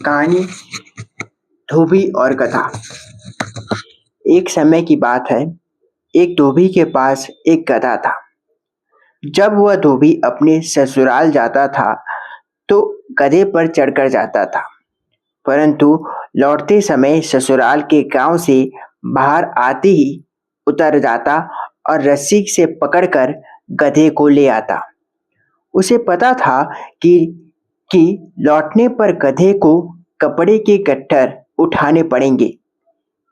कहानी धोबी और गधा। एक समय की बात है। एक धोबी के पास एक गधा था। जब वह धोबी अपने ससुराल जाता था तो गधे पर चढ़कर जाता था, परंतु लौटते समय ससुराल के गांव से बाहर आते ही उतर जाता और रस्सी से पकड़कर गधे को ले आता। उसे पता था कि कि लौटने पर गधे को कपड़े के गट्ठर उठाने पड़ेंगे।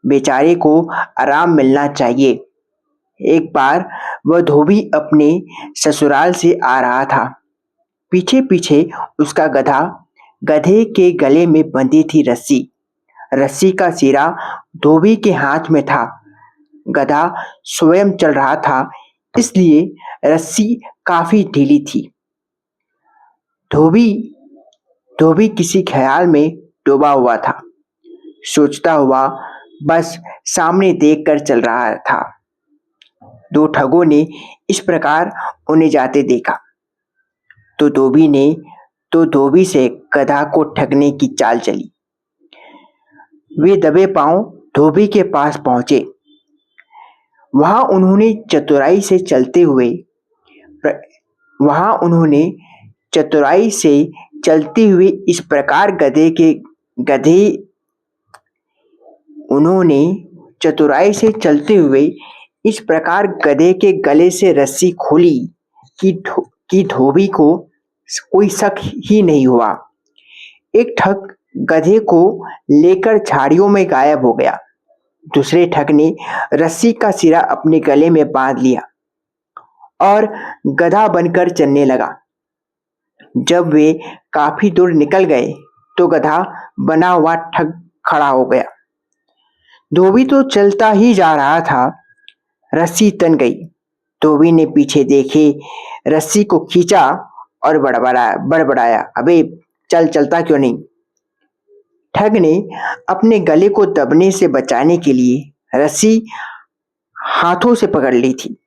बेचारे को आराम मिलना चाहिए। एक बार वह धोबी अपने ससुराल से आ रहा था। पीछे पीछे उसका गधा। गधे के गले में बंधी थी रस्सी। रस्सी का सिरा धोबी के हाथ में था। गधा स्वयं चल रहा था, इसलिए रस्सी काफी ढीली थी। धोबी धोबी किसी ख्याल में डूबा हुआ था। सोचता हुआ बस सामने देखकर चल रहा था। दो ठगों ने इस प्रकार उन्हें जाते देखा तो धोबी से गधा को ठगने की चाल चली। वे दबे पांव धोबी के पास पहुंचे। वहां उन्होंने चतुराई से चलते हुए इस प्रकार गधे के गले से रस्सी खोली कि धोबी को कोई शक ही नहीं हुआ। एक ठग गधे को लेकर झाड़ियों में गायब हो गया। दूसरे ठग ने रस्सी का सिरा अपने गले में बांध लिया और गधा बनकर चलने लगा। जब वे काफी दूर निकल गए तो गधा बना हुआ ठग खड़ा हो गया। धोबी तो चलता ही जा रहा था। रस्सी तन गई। धोबी ने पीछे देखे रस्सी को खींचा और बड़बड़ाया, अबे चलता क्यों नहीं? ठग ने अपने गले को दबने से बचाने के लिए रस्सी हाथों से पकड़ ली थी।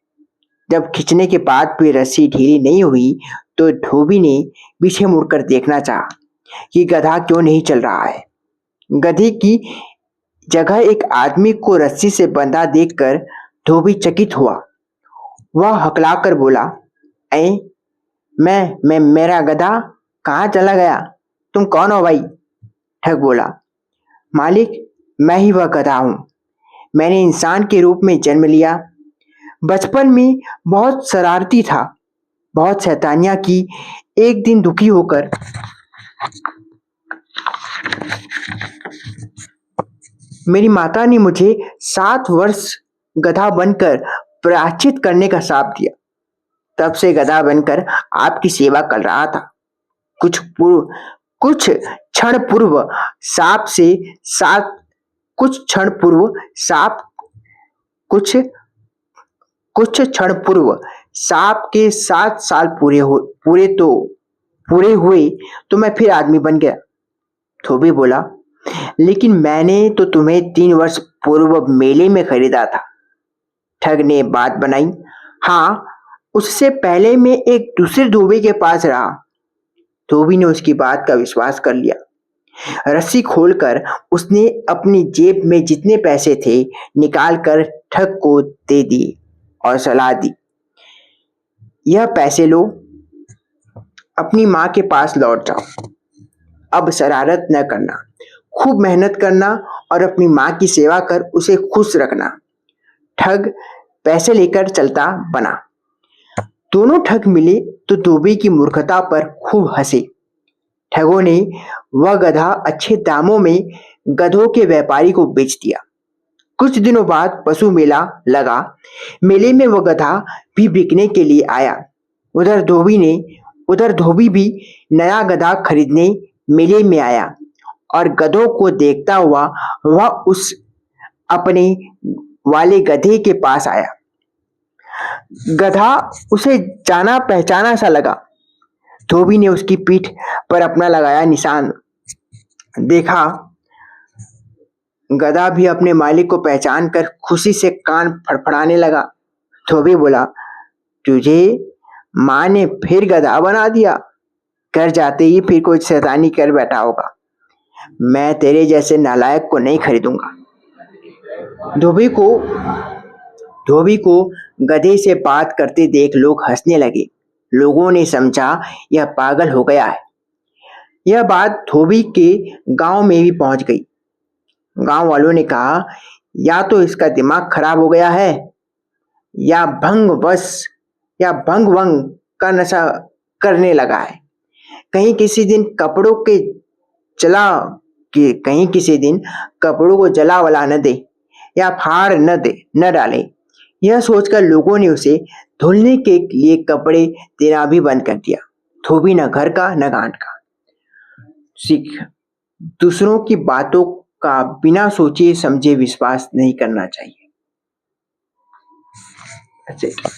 जब खींचने के बाद भी रस्सी ढीली नहीं हुई तो धोबी ने पीछे मुड़कर देखना चाहा कि गधा क्यों नहीं चल रहा है। गधे की जगह एक आदमी को रस्सी से बंधा देखकर धोबी चकित हुआ। वह हकलाकर बोला, मेरा गधा कहाँ चला गया? तुम कौन हो भाई? ठग बोला, मालिक मैं ही वह गधा हूं। मैंने इंसान के रूप में जन्म लिया। बचपन में बहुत शरारती था, बहुत शैतानियां की। एक दिन दुखी होकर मेरी माता ने मुझे 7 वर्ष गधा बनकर प्रायश्चित करने का शाप दिया। तब से गधा बनकर आपकी सेवा कर रहा था। कुछ क्षण पूर्व सांप के 7 साल पूरे हुए तो मैं फिर आदमी बन गया। धोबी बोला, लेकिन मैंने तो तुम्हें 3 वर्ष पूर्व मेले में खरीदा था। ठग ने बात बनाई, हाँ उससे पहले मैं एक दूसरे धोबी के पास रहा। धोबी ने उसकी बात का विश्वास कर लिया। रस्सी खोलकर उसने अपनी जेब में जितने पैसे थे निकालकर ठग को दे दिए और सलाह दी, यह पैसे लो, अपनी माँ के पास लौट जाओ। अब शरारत न करना, खूब मेहनत करना और अपनी माँ की सेवा कर उसे खुश रखना। ठग पैसे लेकर चलता बना। दोनों ठग मिले तो धोबी की मूर्खता पर खूब हंसे। ठगों ने वह गधा अच्छे दामों में गधों के व्यापारी को बेच दिया। कुछ दिनों बाद पशु मेला लगा। मेले में वह गधा भी बिकने के लिए आया। उधर धोबी भी नया गधा खरीदने मेले में आया और गधों को देखता हुआ वह उस अपने वाले गधे के पास आया। गधा उसे जाना पहचाना सा लगा। धोबी ने उसकी पीठ पर अपना लगाया निशान देखा। गधा भी अपने मालिक को पहचान कर खुशी से कान फड़फड़ाने लगा। धोबी बोला, तुझे माँ ने फिर गधा बना दिया। घर जाते ही फिर कोई शैतानी कर बैठा होगा। मैं तेरे जैसे नालायक को नहीं खरीदूंगा। धोबी को धोबी को गधे से बात करते देख लोग हंसने लगे। लोगों ने समझा यह पागल हो गया है। यह बात धोबी के गांव में भी पहुंच गई। गांव वालों ने कहा, या तो इसका दिमाग खराब हो गया है या भंग वंग का नशा करने लगा है। कहीं किसी दिन कपड़ों के जला कहीं किसी दिन कपड़ों को जला वला न दे या फाड़ न डाले। यह सोचकर लोगों ने उसे धुलने के लिए कपड़े देना भी बंद कर दिया। धोबी न घर का न गांठ का। सीख, दूसरों की बातों का बिना सोचे समझे विश्वास नहीं करना चाहिए। That's it.